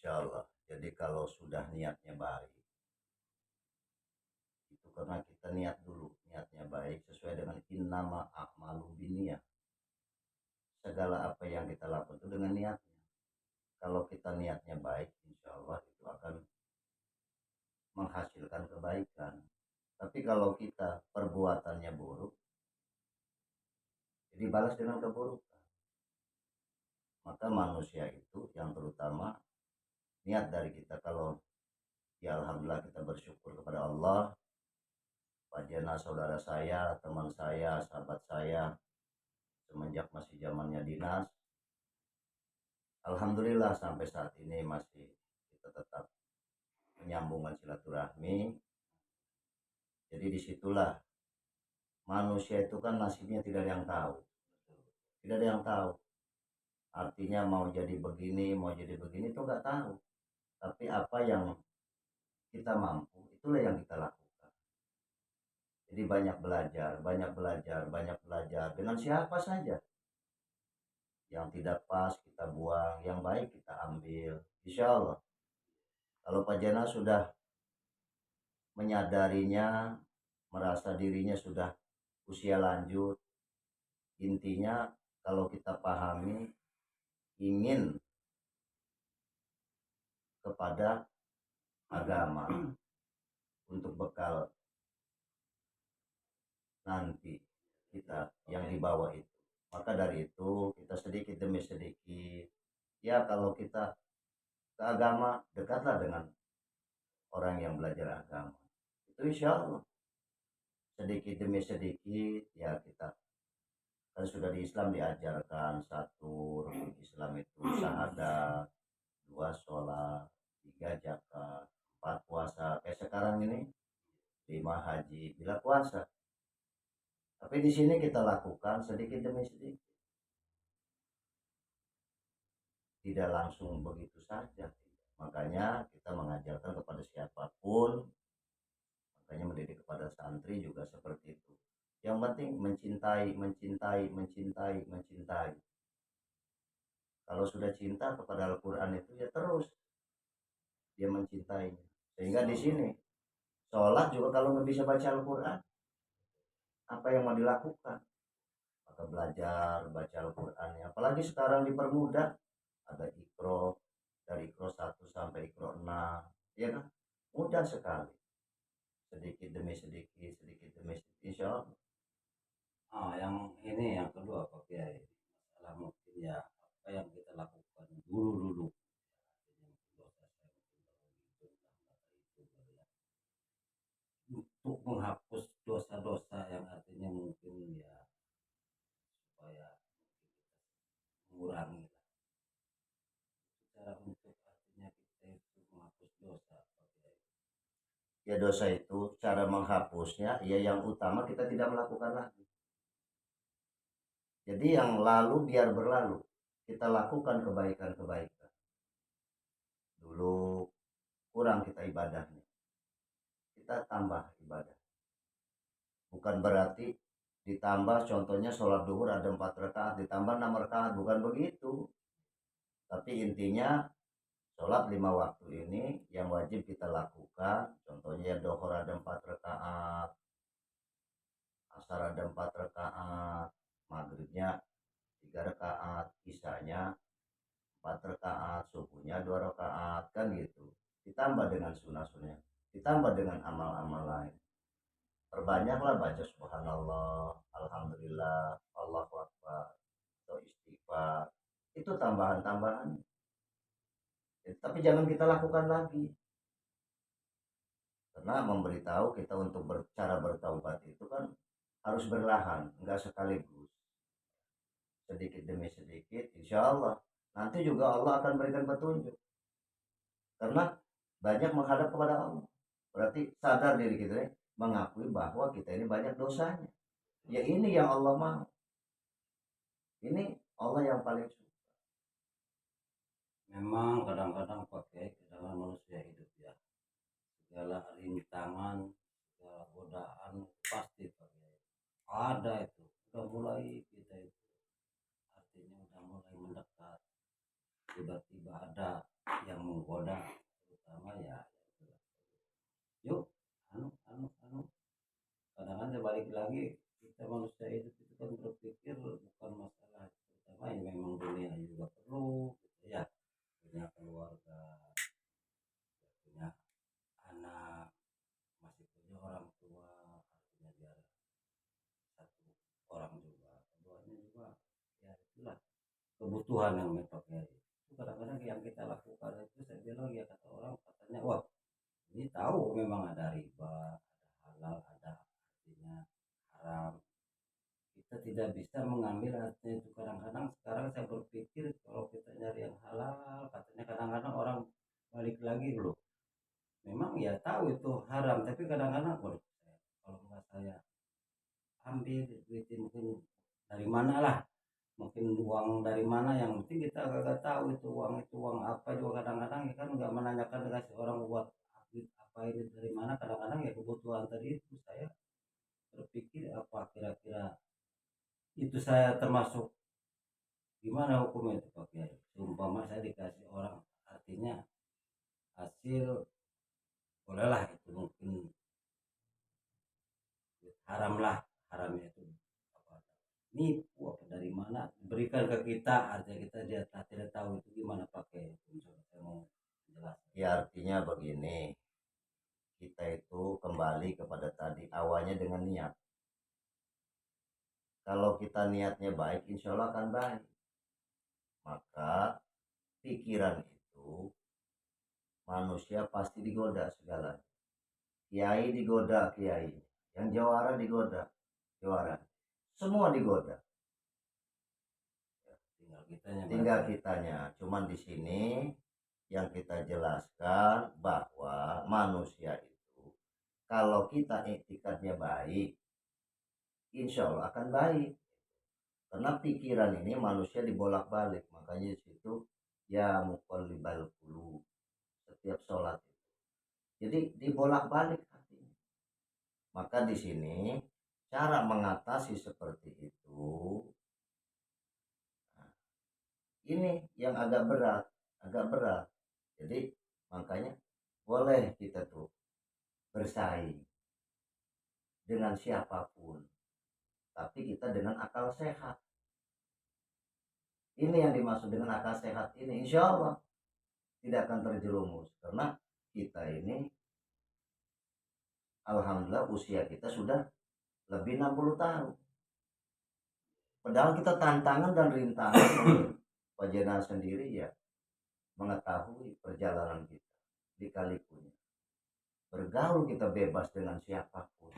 Insya Allah. Jadi kalau sudah niatnya baik, itu karena kita niat dulu, niatnya baik sesuai dengan innama a'malu binniyah. Segala apa yang kita lakukan itu dengan niatnya. Kalau kita niatnya baik, insya Allah itu akan menghasilkan kebaikan. Tapi kalau kita perbuatannya buruk, jadi balas dengan keburukan. Maka manusia itu yang terutama niat dari kita, kalau ya alhamdulillah kita bersyukur kepada Allah, Pak Jena saudara saya, teman saya, sahabat saya, semenjak masih zamannya dinas, alhamdulillah sampai saat ini masih kita tetap menyambungkan silaturahmi. Jadi disitulah manusia itu kan nasibnya tidak ada yang tahu, tidak ada yang tahu. Artinya mau jadi begini, mau jadi begini itu nggak tahu. Tapi apa yang kita mampu, itulah yang kita lakukan. Jadi banyak belajar, banyak belajar, banyak belajar dengan siapa saja. Yang tidak pas kita buang, yang baik kita ambil. Insya Allah. Kalau Pak Jana sudah menyadarinya, merasa dirinya sudah usia lanjut, intinya kalau kita pahami ingin kepada agama untuk bekal nanti kita yang dibawa itu. Maka dari itu kita sedikit demi sedikit, ya kalau kita ke agama, dekatlah dengan orang yang belajar agama. Itu insya Allah sedikit demi sedikit ya kita kan sudah di Islam diajarkan satu rukun Islam itu syahadat, dua sholat, tiga zakat, empat puasa. Kayak sekarang ini lima haji, bila puasa. Tapi di sini kita lakukan sedikit demi sedikit, tidak langsung begitu saja. Makanya kita mengajarkan kepada siapapun, makanya mendidik kepada santri juga seperti itu. Yang penting mencintai, mencintai, mencintai, mencintai. Kalau sudah cinta kepada Al-Quran itu ya terus dia mencintainya. Sehingga di sini sholat juga kalau nggak bisa baca Al-Quran, apa yang mau dilakukan? Maka belajar baca Al-Qurannya. Apalagi sekarang dipermudah, ada ikro dari ikro 1 sampai ikro 6, ya kan? Mudah sekali. Sedikit demi sedikit, sedikit demi sedikit, insya Allah. Yang ini yang kedua Pak Kiai, masalah mungkin ya apa yang kita lakukan dulu untuk menghapus dosa-dosa yang artinya mungkin ya supaya mengurangi lah cara untuk artinya kita itu menghapus dosa Pak Kiai. Ya dosa itu cara menghapusnya, ya yang utama kita tidak melakukan lagi. Jadi yang lalu biar berlalu, kita lakukan kebaikan-kebaikan. Dulu kurang kita ibadahnya, kita tambah ibadah. Bukan berarti ditambah, contohnya sholat duhur ada 4 rakaat ditambah 6 rakaat, bukan begitu. Tapi intinya sholat 5 waktu ini yang wajib kita lakukan, contohnya ya duhur ada 4 rakaat, asar ada 4 rakaat, maghribnya 3 rakaat, isanya 4 rakaat, subuhnya 2 rakaat, kan gitu. Ditambah dengan sunnah-sunnah, ditambah dengan amal-amal lain. Perbanyaklah baca subhanallah, alhamdulillah, Allahu akbar, atau istighfar. Itu tambahan-tambahan. Tapi jangan kita lakukan lagi. Karena memberitahu kita untuk cara bertaubat itu kan harus berlahan, enggak sekaligus. Sedikit demi sedikit, insya Allah. Nanti juga Allah akan berikan petunjuk. Karena banyak menghadap kepada Allah. Berarti sadar diri kita, mengakui bahwa kita ini banyak dosanya. Ya ini yang Allah mau. Ini Allah yang paling suka. Memang kadang-kadang pakai dalam manusia hidup ya segala rintangan segala godaan pasti pakai ada itu udah mulai kita itu artinya udah mulai mendekat tiba-tiba ada yang menggoda, terutama ya itulah. Yuk, kadang-kadang balik lagi, kita manusia hidup itu kan berpikir bukan masalah terutama ya memang dunia juga perlu gitu ya, punya keluarga, punya anak, masih punya orang tua, artinya dia satu orang juga, keduanya juga, ya itulah kebutuhan yang mentok ya. Itu kadang-kadang yang kita lakukan itu saya bilang ya kata orang katanya wah ini tahu memang ada riba, ada halal, ada artinya haram. Kita tidak bisa mengambil artinya itu kadang-kadang sekarang saya berpikir kalau kita nyari yang halal katanya kadang-kadang orang balik lagi loh. Memang ya tahu itu haram tapi kadang-kadang waduh, kalau nggak saya ambil duit mungkin dari mana lah, mungkin uang dari mana yang penting kita gak tahu itu uang apa juga kadang-kadang ya kan nggak menanyakan dengan si orang buat duit apa ini dari mana, kadang-kadang ya kebutuhan tadi itu saya berpikir apa kira-kira itu saya termasuk gimana hukumnya itu Pak Kiai, seumpama saya dikasih orang artinya hasil bolehlah itu mungkin haram lah, haramnya itu apa nipu apa dari mana berikan ke kita artinya kita dia tidak tahu itu gimana pakai saya mau jelaskan. Ya artinya begini, kita itu kembali kepada tadi awalnya dengan niat. Kalau kita niatnya baik, insya Allah akan baik. Maka pikiran itu manusia pasti digoda segala. Kiai digoda kiai, yang jawara digoda jawara, semua digoda. Tinggal kitanya. Cuman di sini yang kita jelaskan bahwa manusia itu kalau kita etikatnya baik, insya Allah akan baik. Karena pikiran ini manusia dibolak-balik, makanya di situ ya muqallibal qulub setiap sholat itu. Jadi dibolak-balik hatinya. Maka di sini cara mengatasi seperti itu, nah, ini yang agak berat. Jadi makanya boleh kita tuh bersaing dengan siapapun, tapi kita dengan akal sehat. Ini yang dimaksud dengan akal sehat ini, insya Allah tidak akan terjerumus karena kita ini alhamdulillah usia kita sudah lebih 60 tahun. Padahal kita tantangan dan rintangan Pak Jenal sendiri ya mengetahui perjalanan kita di Kalikunya. Bergaul kita bebas dengan siapapun.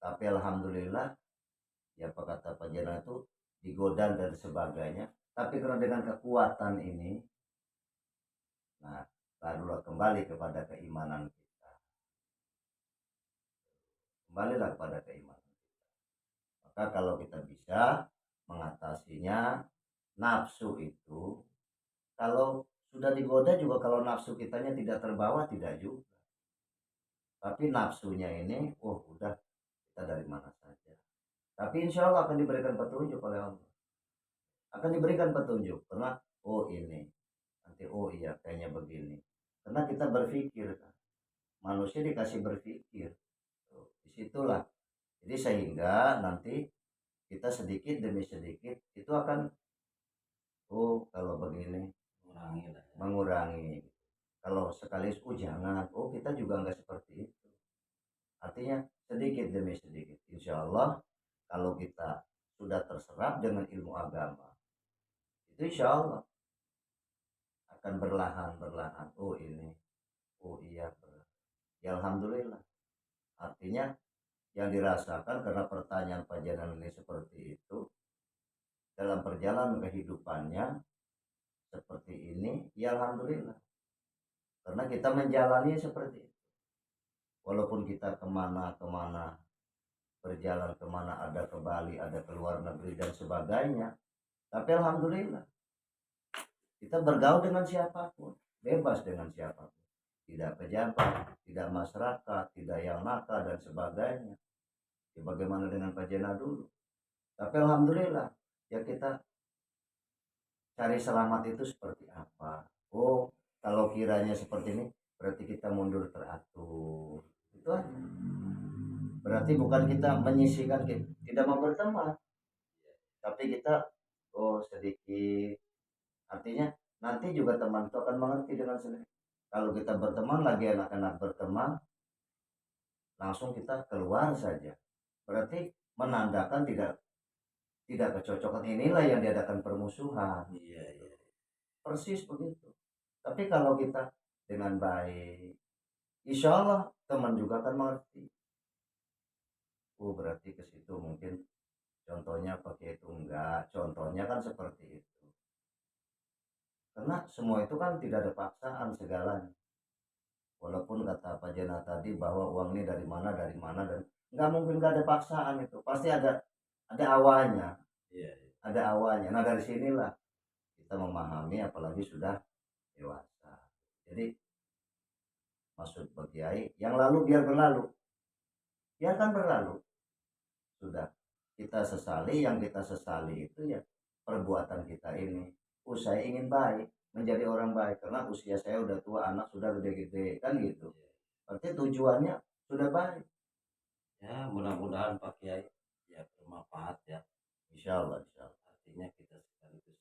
Tapi alhamdulillah ya apa kata Pak Jenal itu digoda dan sebagainya. Tapi karena dengan kekuatan ini, nah barulah kembali kepada keimanan kita. Kembalilah kepada keimanan kita. Maka kalau kita bisa mengatasinya, nafsu itu kalau sudah digoda juga kalau nafsu kitanya tidak terbawa tidak juga. Tapi nafsunya ini, oh udah kita dari mana saja. Tapi insya Allah akan diberikan petunjuk oleh Allah. Akan diberikan petunjuk karena oh ini nanti oh iya kayaknya begini. Karena kita berpikir kan, manusia dikasih berpikir. Tuh, disitulah. Jadi sehingga nanti kita sedikit demi sedikit itu akan oh kalau begini mengurangi. Kalau sekali jangan, oh kita juga nggak seperti itu. Artinya sedikit demi sedikit. Insya Allah kalau kita sudah terserap dengan ilmu agama, itu insya Allah akan berlahan. Oh ini, oh iya. Ya alhamdulillah. Artinya yang dirasakan karena pertanyaan Pak Janan ini seperti itu dalam perjalanan kehidupannya seperti ini, ya alhamdulillah. Karena kita menjalani seperti itu. Walaupun kita kemana-kemana, berjalan kemana, ada ke Bali, ada ke luar negeri dan sebagainya. Tapi alhamdulillah, kita bergaul dengan siapapun, bebas dengan siapapun. Tidak pejabat, tidak masyarakat, tidak yang nakal dan sebagainya. Ya, bagaimana dengan Pak Jena dulu? Tapi alhamdulillah, ya kita cari selamat itu seperti apa? Oh, Kalau kiranya seperti ini, berarti kita mundur teratur. Itu aja. Berarti bukan kita menyisihkan, tidak mau berteman, tapi kita sedikit. Artinya nanti juga teman itu akan mengerti dengan sendiri. Kalau kita berteman lagi enak-enak berteman, langsung kita keluar saja. Berarti menandakan tidak tidak kecocokan, inilah yang diadakan permusuhan. Iya, iya. Persis begitu. Tapi kalau kita dengan baik, insya Allah teman juga akan mengerti. Berarti ke situ mungkin contohnya pakai itu, enggak. Contohnya kan seperti itu. Karena semua itu kan tidak ada paksaan segalanya. Walaupun kata Pak Jena tadi bahwa uang ini dari mana, dan nggak mungkin nggak ada paksaan, itu pasti ada awalnya. Iya, Ada awalnya. Nah dari sinilah kita memahami, apalagi sudah dewasa. Jadi maksud Pak Kiai, yang lalu biar berlalu, biarkan berlalu. Sudah, kita sesali, yang kita sesali itu ya perbuatan kita ini. Saya ingin baik, menjadi orang baik, karena usia saya udah tua, anak sudah gede-gede kan gitu. iya. Berarti tujuannya sudah baik. Ya, mudah-mudahan Pak Kiai ya bermanfaat ya. Insya Allah, insya Allah. Artinya kita sekaligus